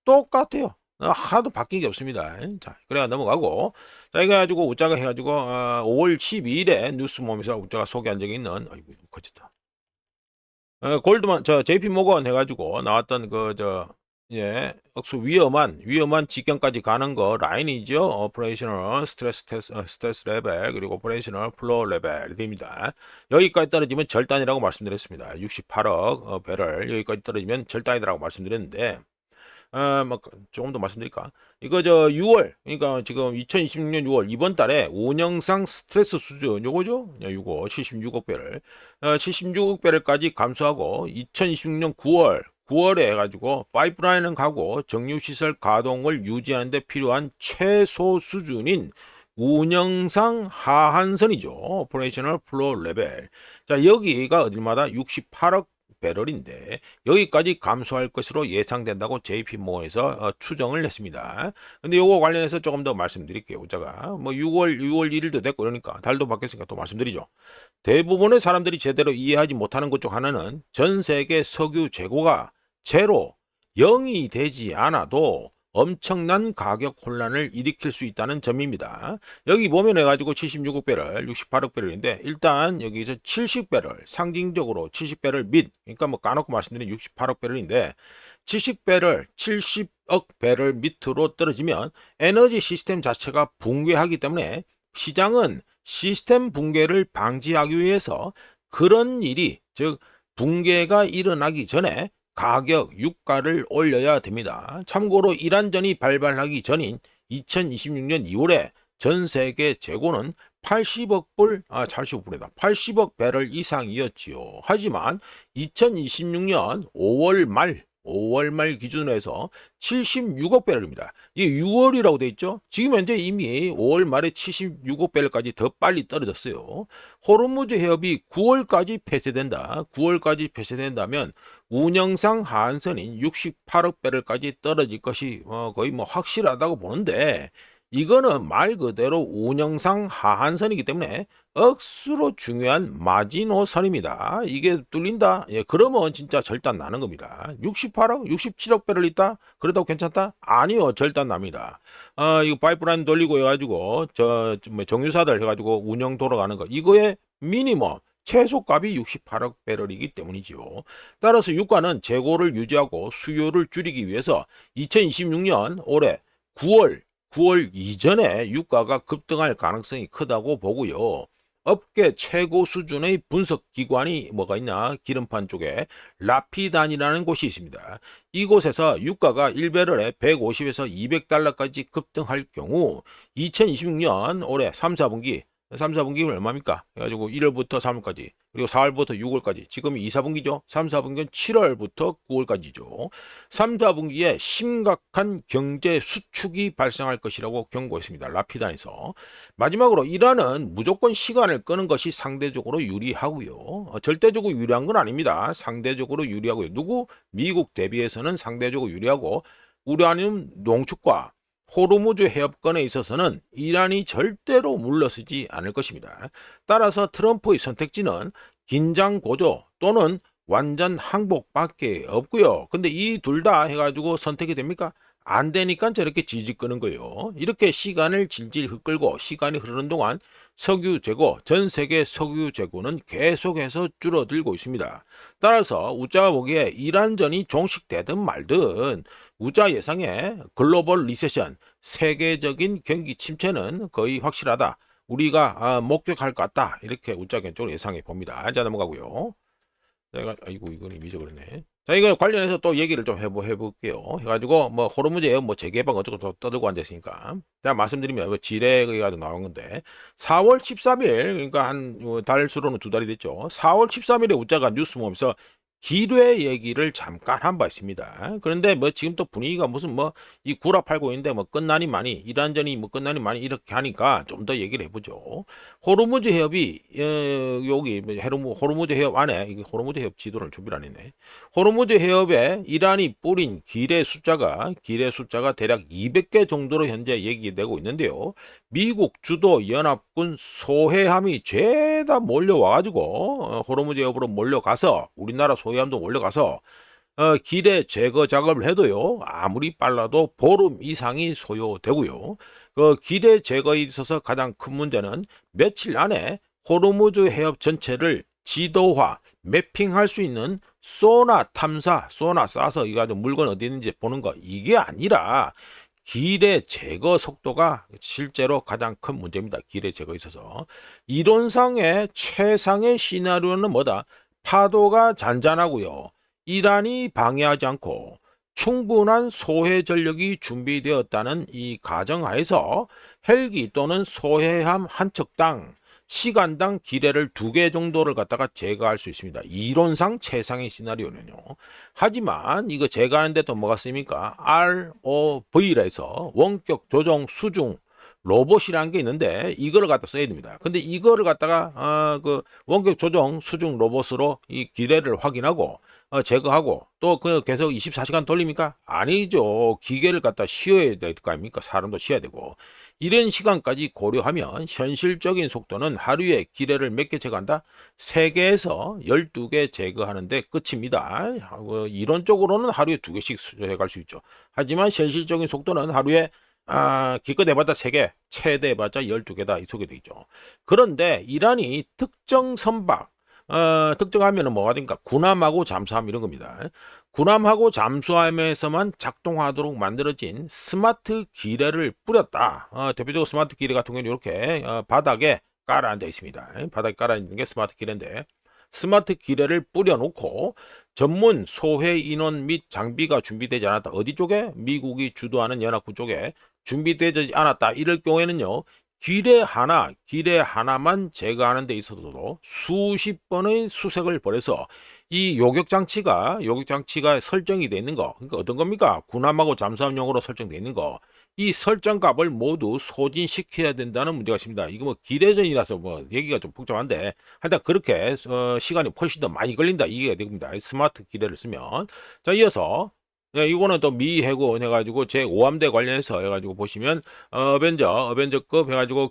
똑같아요. 하나도 바뀐 게 없습니다. 자, 그래야 넘어가고. 자, 이거 가지고 우짜가 해가지고 5월 12일에 뉴스몸에서 우짜가 소개한 적이 있는 거짓다. 골드만 JP 모건 해가지고 나왔던 억수 위험한 직경까지 가는 거 라인이죠. 오퍼레이셔널 스트레스 레벨 그리고 오퍼레이셔널 플로우 레벨이 됩니다. 여기까지 떨어지면 절단이라고 말씀드렸습니다. 68억 배럴 여기까지 떨어지면 절단이라고 말씀드렸는데 뭐 조금 더 말씀드릴까? 이거 저 6월, 그러니까 지금 2026년 6월 이번 달에 운영상 스트레스 수준 요거죠? 요거 76억 배럴, 76억 배럴까지 감소하고 2026년 9월에 해가지고 파이프라인은 가고 정유시설 가동을 유지하는 데 필요한 최소 수준인 운영상 하한선이죠. 오퍼레이셔널 플로우 레벨. 자, 여기가 어딜마다 68억 배럴인데 여기까지 감소할 것으로 예상된다고 JP모건에서 추정을 했습니다. 근데 요거 관련해서 조금 더 말씀드릴게요. 제가 뭐 6월 1일도 됐고 그러니까 달도 바뀌었으니까 또 말씀드리죠. 대부분의 사람들이 제대로 이해하지 못하는 것 중 하나는 전 세계 석유 재고가 제로 0이 되지 않아도 엄청난 가격 혼란을 일으킬 수 있다는 점입니다. 여기 보면 해가지고 76억 배럴, 68억 배럴인데 일단 여기서 70배럴, 상징적으로 70배럴 밑, 그러니까 뭐 까놓고 말씀드린 68억 배럴인데 70배럴, 70억 배럴 밑으로 떨어지면 에너지 시스템 자체가 붕괴하기 때문에 시장은 시스템 붕괴를 방지하기 위해서 그런 일이, 즉 붕괴가 일어나기 전에 가격, 유가를 올려야 됩니다. 참고로 이란전이 발발하기 전인 2026년 2월에 전 세계 재고는 80억 배럴 이상이었지요. 하지만 2026년 5월 말 기준으로 해서 76억 배럴입니다. 이게 6월이라고 돼 있죠. 지금 현재 이미 5월 말에 76억 배럴까지 더 빨리 떨어졌어요. 호르무즈 해협이 9월까지 폐쇄된다. 9월까지 폐쇄된다면 운영상 하한선인 68억 배럴까지 떨어질 것이 거의 뭐 확실하다고 보는데 이거는 말 그대로 운영상 하한선이기 때문에 억수로 중요한 마지노선입니다. 이게 뚫린다? 예, 그러면 진짜 절단 나는 겁니다. 68억, 67억 배럴 있다? 그래도 괜찮다? 아니요, 절단 납니다. 이거 파이프라인 돌리고 해가지고 뭐 정유사들 해가지고 운영 돌아가는 거 이거의 미니멈 최소값이 68억 배럴이기 때문이지요. 따라서 유가는 재고를 유지하고 수요를 줄이기 위해서 2026년 올해 9월 이전에 유가가 급등할 가능성이 크다고 보고요. 업계 최고 수준의 분석 기관이 뭐가 있나? 기름판 쪽에 라피단이라는 곳이 있습니다. 이곳에서 유가가 1배럴에 150에서 200달러까지 급등할 경우 2026년 올해 3, 4분기 얼마입니까? 해가지고 1월부터 3월까지, 그리고 4월부터 6월까지, 지금이 2, 4분기죠. 3, 4분기는 7월부터 9월까지죠. 3, 4분기에 심각한 경제 수축이 발생할 것이라고 경고했습니다. 라피단에서. 마지막으로 이란은 무조건 시간을 끄는 것이 상대적으로 유리하고요. 절대적으로 유리한 건 아닙니다. 상대적으로 유리하고요. 누구? 미국 대비해서는 상대적으로 유리하고 우라늄 농축과 호르무즈 해협권에 있어서는 이란이 절대로 물러서지 않을 것입니다. 따라서 트럼프의 선택지는 긴장 고조 또는 완전 항복밖에 없고요. 근데 이 둘 다 해가지고 선택이 됩니까? 안 되니까 저렇게 질질 끄는 거예요. 이렇게 시간을 질질 끌고 시간이 흐르는 동안 석유 재고, 전 세계 석유 재고는 계속해서 줄어들고 있습니다. 따라서 우자가 보기에 이란전이 종식되든 말든 우자 예상에 글로벌 리세션, 세계적인 경기 침체는 거의 확실하다. 우리가 목격할 것 같다. 이렇게 우자 견적으로 예상해 봅니다. 자, 넘어가고요. 내가 아이고 이건 이미 저그러네. 자, 이거 관련해서 또 얘기를 좀 해볼게요. 해가지고 뭐 호르무즈에 뭐 재개방 어쩌고 또 떠들고 앉아있으니까 제가 말씀드리면 그 지뢰가 나온 건데 4월 13일, 그러니까 한 달 수로는 2달이 됐죠. 4월 13일에 우자가 뉴스 모임에서 기뢰 얘기를 잠깐 한 바 있습니다. 그런데 뭐 지금 또 분위기가 무슨 뭐 이 구라 팔고 있는데 뭐 끝나니 많이 이란전이 뭐 끝나니 많이 이렇게 하니까 좀 더 얘기를 해보죠. 호르무즈 해협이 여기 호르무즈 해협 안에, 이게 호르무즈 해협 지도를 준비를 안 했네. 호르무즈 해협에 이란이 뿌린 기뢰 숫자가 대략 200개 정도로 현재 얘기되고 있는데요. 미국 주도 연합군 소해함이 죄다 몰려와가지고 호르무즈 해협으로 몰려가서 우리나라 소해함도 몰려가서 기뢰 제거 작업을 해도요, 아무리 빨라도 보름 이상이 소요되고요. 그 기뢰 제거에 있어서 가장 큰 문제는 며칠 안에 호르무즈 해협 전체를 지도화, 매핑할 수 있는 소나 탐사, 소나 쏴서 이거 물건 어디 있는지 보는 거, 이게 아니라 기뢰 제거 속도가 실제로 가장 큰 문제입니다. 기뢰 제거에 있어서. 이론상의 최상의 시나리오는 뭐다? 파도가 잔잔하고요. 이란이 방해하지 않고 충분한 소해 전력이 준비되었다는 이 가정하에서 헬기 또는 소해함 한 척당 시간당 기뢰를 2개 정도를 갖다가 제거할 수 있습니다. 이론상 최상의 시나리오는요. 하지만 이거 제거하는데 또 뭐가 쓰입니까? ROV라 해서 원격 조종 수중 로봇이라는 게 있는데 이거를 갖다 써야 됩니다. 근데 이거를 갖다가 그 원격 조종 수중 로봇으로 이 기뢰를 확인하고 제거하고 또 그 계속 24시간 돌립니까? 아니죠. 기계를 갖다 쉬어야 될 거 아닙니까? 사람도 쉬어야 되고. 이런 시간까지 고려하면 현실적인 속도는 하루에 기뢰를 몇 개 제거한다? 3개에서 12개 제거하는데 끝입니다. 이론적으로는 하루에 2개씩 제거할 수 있죠. 하지만 현실적인 속도는 하루에 기껏 해봤자 3개, 최대 해봤자 12개다. 이 소개 되겠죠. 그런데 이란이 특정 선박, 특정하면은 뭐가 됩니까? 군함하고 잠수함 이런 겁니다. 군함하고 잠수함에서만 작동하도록 만들어진 스마트 기뢰를 뿌렸다. 대표적으로 스마트 기뢰 같은 경우는 이렇게 바닥에 깔아 앉아 있습니다. 바닥에 깔아 있는 게 스마트 기뢰인데 스마트 기뢰를 뿌려놓고 전문 소해 인원 및 장비가 준비되지 않았다. 어디 쪽에? 미국이 주도하는 연합군 쪽에 준비되지 않았다. 이럴 경우에는요. 기뢰 하나만 제거하는 데 있어서도 수십 번의 수색을 벌여서 이 요격장치가 설정이 되어 있는 거. 그러니까 어떤 겁니까? 군함하고 잠수함용으로 설정되어 있는 거. 이 설정값을 모두 소진시켜야 된다는 문제가 있습니다. 이거 뭐 기뢰전이라서 뭐 얘기가 좀 복잡한데 하여튼 그렇게 시간이 훨씬 더 많이 걸린다. 이게 됩니다. 스마트 기뢰를 쓰면. 자, 이어서 이거는 또 미 해군 해가지고 제 5함대 관련해서 해가지고 보시면 어벤져급 해가지고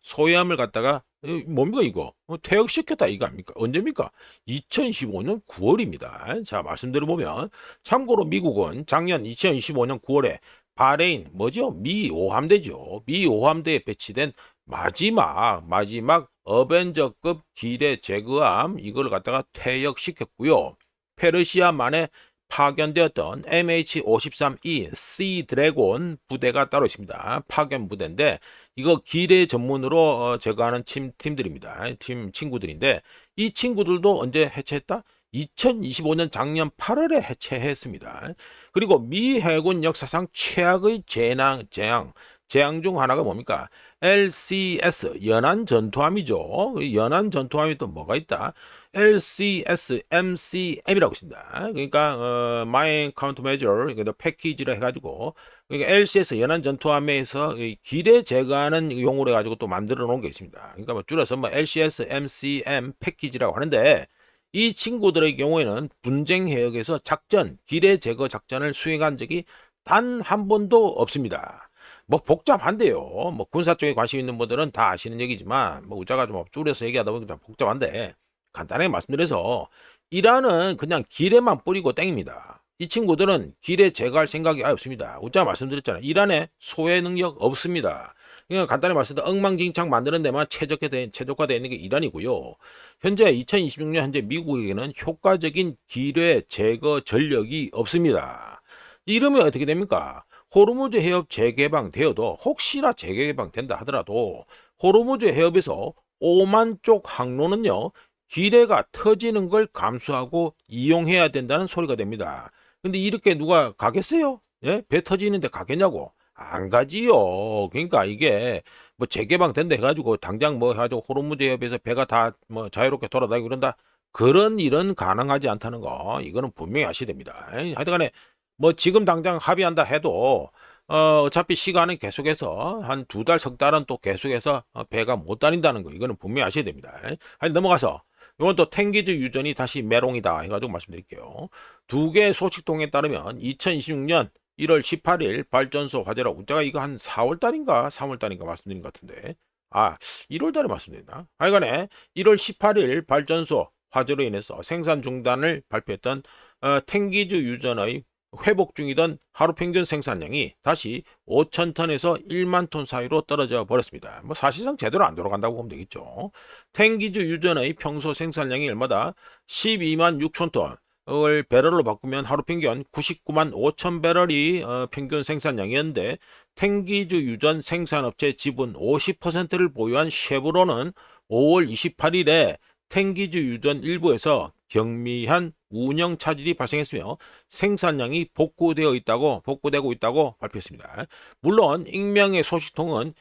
소위함을 갖다가 뭡니까 이거 퇴역시켰다 이거 아닙니까? 언제입니까? 2025년 9월입니다. 자, 말씀대로 보면 참고로 미국은 작년 2025년 9월에 바레인 뭐죠? 미 5함대죠. 미 5함대에 배치된 마지막 어벤져급 기뢰 제거함 이걸 갖다가 퇴역시켰고요. 페르시아만에 파견되었던 MH-53E C 드래곤 부대가 따로 있습니다. 파견 부대인데 이거 기뢰 전문으로 제거하는 팀들입니다. 팀 친구들인데 이 친구들도 언제 해체했다? 2025년 작년 8월에 해체했습니다. 그리고 미 해군 역사상 최악의 재앙 중 하나가 뭡니까? LCS 연안 전투함이죠. 연안 전투함이 또 뭐가 있다? LCS MCM이라고 있습니다. 그러니까 Mine Countermeasure 그러니까 패키지를 해가지고 그러니까 LCS 연안 전투함에서 기뢰 제거하는 용어로 해가지고 또 만들어 놓은 게 있습니다. 그러니까 뭐 줄여서 뭐 LCS MCM 패키지라고 하는데 이 친구들의 경우에는 분쟁 해역에서 기뢰 제거 작전을 수행한 적이 단 한 번도 없습니다. 뭐 복잡한데요. 뭐 군사 쪽에 관심 있는 분들은 다 아시는 얘기지만 뭐 우자가 좀 줄여서 얘기하다 보니까 복잡한데 간단하게 말씀드려서 이란은 그냥 기뢰만 뿌리고 땡입니다. 이 친구들은 기뢰 제거할 생각이 아예 없습니다. 우자 말씀드렸잖아요. 이란에 소해 능력 없습니다. 그냥 간단히 말씀드려 엉망진창 만드는 데만 최적화되어 있는 게 이란이고요. 현재 2026년 현재 미국에게는 효과적인 기뢰 제거 전력이 없습니다. 이러면 어떻게 됩니까? 호르무즈 해협 재개방되어도 혹시나 재개방된다 하더라도 호르무즈 해협에서 오만 쪽 항로는요. 기뢰가 터지는 걸 감수하고 이용해야 된다는 소리가 됩니다. 근데 이렇게 누가 가겠어요? 예? 배 터지는데 가겠냐고? 안 가지요. 그러니까 이게 뭐 재개방된다 해가지고 당장 뭐 해가지고 호르무즈 해협에서 배가 다 뭐 자유롭게 돌아다니고 그런다. 그런 일은 가능하지 않다는 거 이거는 분명히 아셔야 됩니다. 하여튼간에 뭐 지금 당장 합의한다 해도 어차피 시간은 계속해서 한 2달, 석 달은 또 계속해서 배가 못 다닌다는 거 이거는 분명히 아셔야 됩니다. 아니 넘어가서 이건 또 탱기즈 유전이 다시 메롱이다 해가지고 말씀드릴게요. 2개의 소식통에 따르면 2026년 1월 18일 발전소 화재라고 제가 이거 한 4월달인가 3월달인가 말씀드린 것 같은데 1월달에 말씀드렸나? 하여간에 1월 18일 발전소 화재로 인해서 생산 중단을 발표했던 탱기즈 유전의 회복 중이던 하루 평균 생산량이 다시 5,000톤에서 1만 톤 사이로 떨어져 버렸습니다. 뭐 사실상 제대로 안 돌아간다고 보면 되겠죠. 탱기즈 유전의 평소 생산량이 얼마다 12만 6천 톤을 배럴로 바꾸면 하루 평균 99만 5천 배럴이 평균 생산량이었는데 탱기즈 유전 생산업체 지분 50%를 보유한 쉐브론은 5월 28일에 탱기즈 유전 일부에서 경미한 운영 차질이 발생했으며 생산량이 복구되고 있다고 발표했습니다. 물론 익명의 소식통은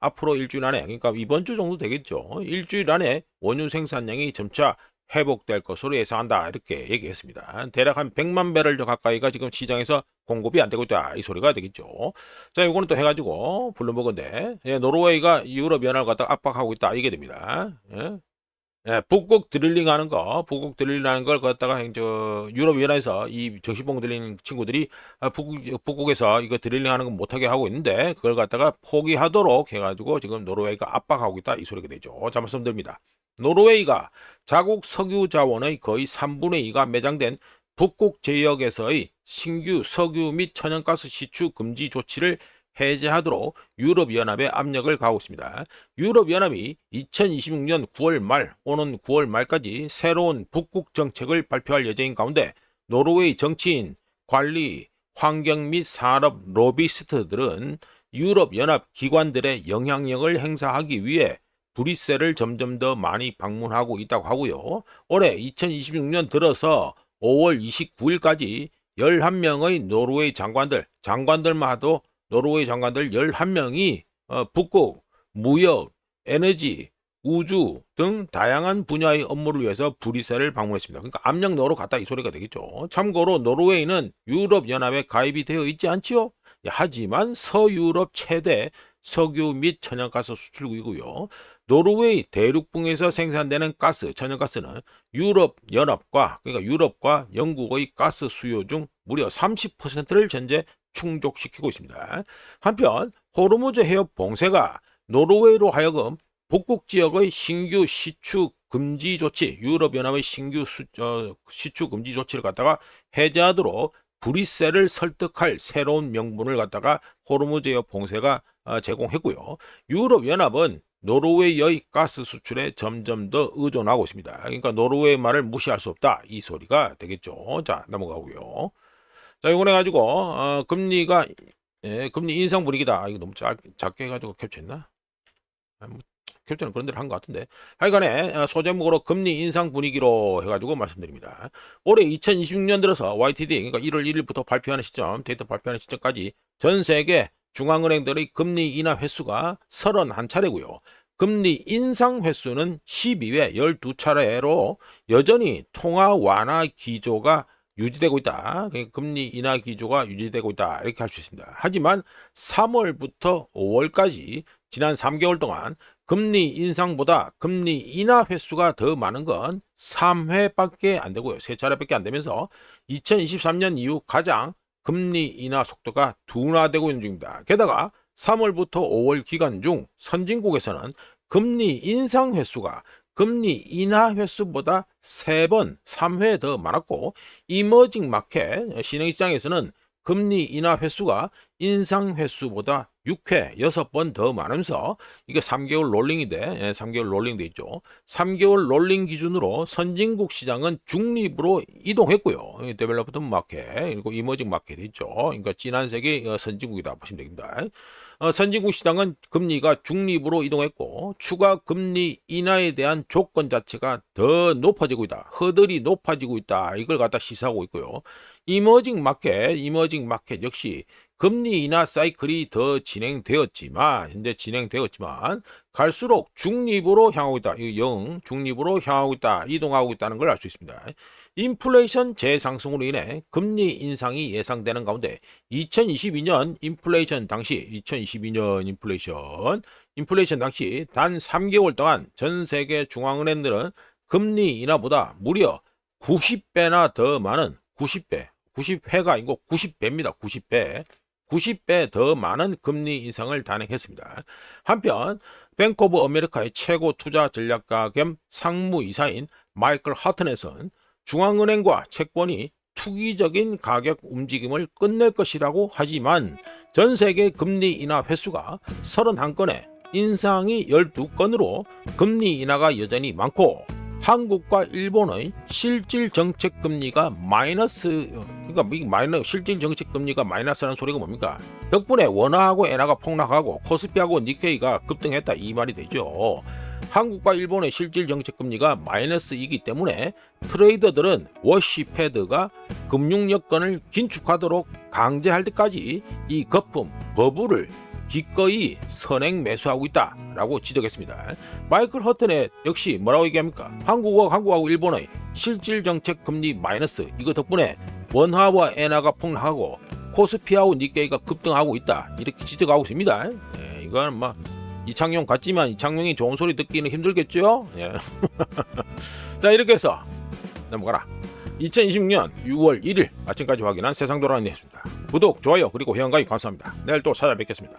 앞으로 일주일 안에, 그러니까 이번 주 정도 되겠죠. 일주일 안에 원유 생산량이 점차 회복될 것으로 예상한다, 이렇게 얘기했습니다. 대략 한 100만 배럴 가까이가 지금 시장에서 공급이 안 되고 있다, 이 소리가 되겠죠. 자, 이거는 또 해가지고 블룸버그인데, 예, 노르웨이가 유럽 연합을 갖다 압박하고 있다, 이게 됩니다. 예? 예, 북극 드릴링 하는 걸 갖다가 유럽 연합에서 이 정신봉 들리는 친구들이 북극에서 이거 드릴링 하는 거 못하게 하고 있는데, 그걸 갖다가 포기하도록 해가지고 지금 노르웨이가 압박하고 있다, 이 소리가 되죠. 자, 말씀드립니다. 노르웨이가 자국 석유 자원의 거의 3분의 2가 매장된 북극 지역에서의 신규 석유 및 천연가스 시추 금지 조치를 해제하도록 유럽연합에 압력을 가하고 있습니다. 유럽연합이 2026년 9월 말, 오는 9월 말까지 새로운 북극 정책을 발표할 예정인 가운데 노르웨이 정치인, 관리, 환경 및 산업 로비스트들은 유럽연합 기관들의 영향력을 행사하기 위해 브뤼셀을 점점 더 많이 방문하고 있다고 하고요. 올해 2026년 들어서 5월 29일까지 11명의 노르웨이 장관들만 해도 노르웨이 장관들 11명이 북극, 무역, 에너지, 우주 등 다양한 분야의 업무를 위해서 브뤼셀을 방문했습니다. 그러니까 압력넣으러 갔다, 이 소리가 되겠죠. 참고로 노르웨이는 유럽연합에 가입이 되어 있지 않지요? 하지만 서유럽 최대 석유 및 천연가스 수출국이고요. 노르웨이 대륙붕에서 생산되는 천연가스는 유럽연합과, 그러니까 유럽과 영국의 가스 수요 중 무려 30%를 현재 충족시키고 있습니다. 한편 호르무즈 해협 봉쇄가 노르웨이로 하여금 북극 지역의 신규 시추 금지 조치, 유럽연합의 신규 시추 금지 조치를 갖다가 해제하도록 브뤼셀을 설득할 새로운 명분을 갖다가 호르무즈 해협 봉쇄가 제공했고요. 유럽연합은 노르웨이의 가스 수출에 점점 더 의존하고 있습니다. 그러니까 노르웨이 말을 무시할 수 없다, 이 소리가 되겠죠. 자, 넘어가고요. 자, 이번에 가지고 금리가 금리 인상 분위기다. 이거 너무 작게 해가지고 캡처했나? 뭐, 캡처는 그런 대로 한 것 같은데. 하여간에 소제목으로 금리 인상 분위기로 해가지고 말씀드립니다. 올해 2026년 들어서 YTD, 그러니까 1월 1일부터 발표하는 시점, 데이터 발표하는 시점까지 전 세계 중앙은행들의 금리 인하 횟수가 31차례고요. 금리 인상 횟수는 12회, 12차례로 여전히 통화 완화 기조가 유지되고 있다. 금리 인하 기조가 유지되고 있다, 이렇게 할 수 있습니다. 하지만 3월부터 5월까지 지난 3개월 동안 금리 인상보다 금리 인하 횟수가 더 많은 건 3회밖에 안 되고요. 3차례밖에 안 되면서 2023년 이후 가장 금리 인하 속도가 둔화되고 있는 중입니다. 게다가 3월부터 5월 기간 중 선진국에서는 금리 인상 횟수가 금리 인하 횟수보다 3번, 3회 더 많았고, 이머징 마켓 신흥시장에서는 금리 인하 횟수가 인상 횟수보다 6회, 6번 더 많으면서, 이게 3개월 롤링인데, 3개월 롤링 돼 있죠. 3개월 롤링 기준으로 선진국 시장은 중립으로 이동했고요. 데벨로프드 마켓, 그리고 이머징 마켓 있죠. 그러니까 진한 세계 선진국이다 보시면 됩니다. 선진국 시장은 금리가 중립으로 이동했고, 추가 금리 인하에 대한 조건 자체가 더 높아지고 있다. 허들이 높아지고 있다. 이걸 갖다 시사하고 있고요. 이머징 마켓 역시 금리 인하 사이클이 더 현재 진행되었지만, 갈수록 중립으로 향하고 있다. 중립으로 향하고 있다. 이동하고 있다는 걸 알 수 있습니다. 인플레이션 재상승으로 인해 금리 인상이 예상되는 가운데 2022년 인플레이션 당시 단 3개월 동안 전 세계 중앙은행들은 금리 인하보다 무려 90배나 더 많은 90회가 아니고 90배입니다. 90배 더 많은 금리 인상을 단행했습니다. 한편 뱅크 오브 아메리카의 최고 투자 전략가 겸 상무이사인 마이클 하튼에서는 중앙은행과 채권이 투기적인 가격 움직임을 끝낼 것이라고 하지만 전 세계 금리 인하 횟수가 31건에 인상이 12건으로 금리 인하가 여전히 많고, 한국과 일본의 실질 정책 금리가 실질 정책 금리가 마이너스라는 소리가 뭡니까? 덕분에 원화하고 엔화가 폭락하고 코스피하고 니케이가 급등했다, 이 말이 되죠. 한국과 일본의 실질 정책 금리가 마이너스이기 때문에 트레이더들은 워시패드가 금융 여건을 긴축하도록 강제할 때까지 이 거품 버블을 기꺼이 선행 매수하고 있다라고 지적했습니다. 마이클 허튼의 역시 뭐라고 얘기합니까? 한국하고 일본의 실질 정책 금리 마이너스, 이거 덕분에 원화와 엔화가 폭락하고 코스피하고 니케이가 급등하고 있다, 이렇게 지적하고 있습니다. 이거는 뭐 이창용 같지만 이창용이 좋은 소리 듣기는 힘들겠죠. 자, 이렇게 해서 넘어가라. 2026년 6월 1일 아침까지 확인한 세상 돌아가는 뉴스입니다. 구독, 좋아요, 그리고 회원가입 감사합니다. 내일 또 찾아뵙겠습니다.